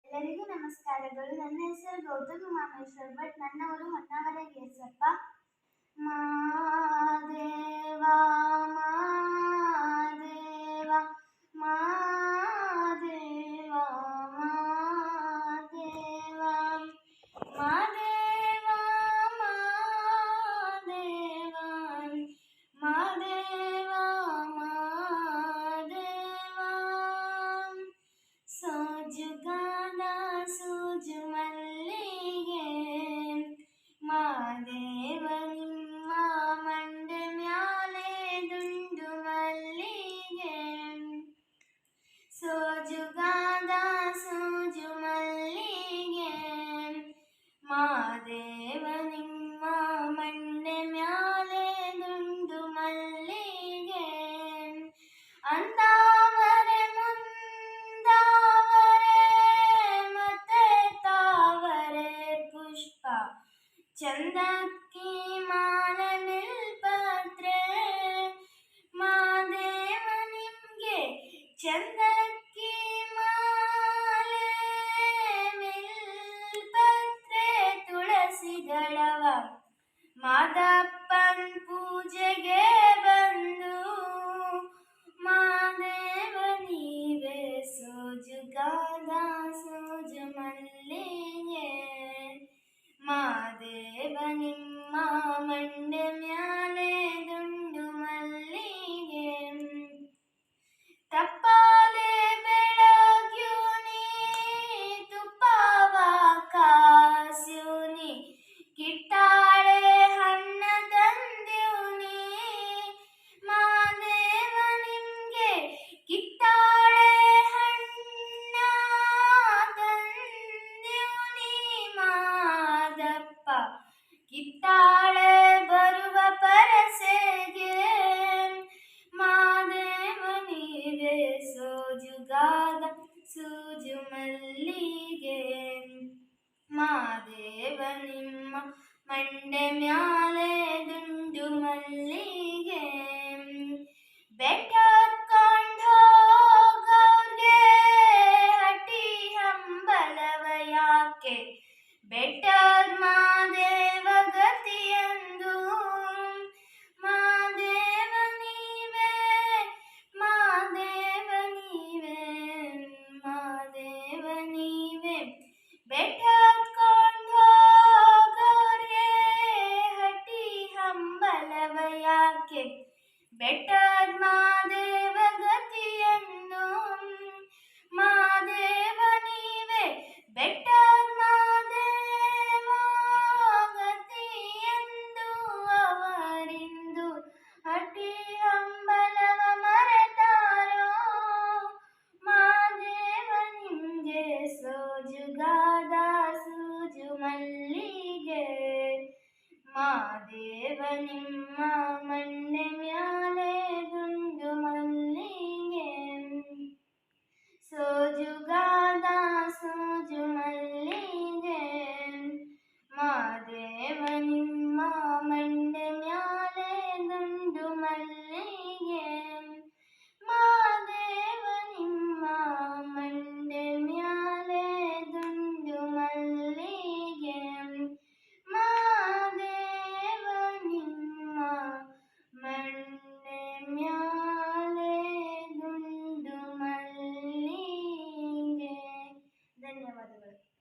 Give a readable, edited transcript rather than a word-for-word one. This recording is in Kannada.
ಎಲ್ಲರಿಗೂ ನಮಸ್ಕಾರಗಳು. ನನ್ನ ಹೆಸರು ಗೌತಮ್ ಮಾಮೇಶ್ವರ್ ಭಟ್. ನನ್ನವರು ಹೊನ್ನಾವರ ಕೇಸಪ್ಪ. ಮಾದೇವ ಮಾದೇವ ಮಾದೇವ ಮಾದೇವ ಮಾದೇವ ಮಾದೇವ ಮಾದೇವ ಮಾದೇವ ಸೋಜುಗಾನ ಸೂಜು ಮಲ್ಲಿಗೆ ಮಾದೇವ ನಿಮ್ಮ ಮಂಡೆ ಮ್ಯಾಲೆ ದುಂಡು ಮಲ್ಲಿಗೆ ಸೋಜುಗಾದ ಸೂಜು ಮಲ್ಲಿಗೆ ಮಾದೇವ ನಿಮ್ಮ ಮಂಡೆ ಮ್ಯಾಲೆ ದುಂಡು ಮಲ್ಲಿಗೆ ಅಂದಾವರೆ ಮುಂದಾವರೆ ಮತ್ತೆ ತಾವರೆ ಪುಷ್ಪ ಚಂದಕ್ಕಿ ಮಾಲ ನಿಲ್ಪತ್ರೆ ಮಾದೇವ ನಿಮ್ಗೆ ಚಂದ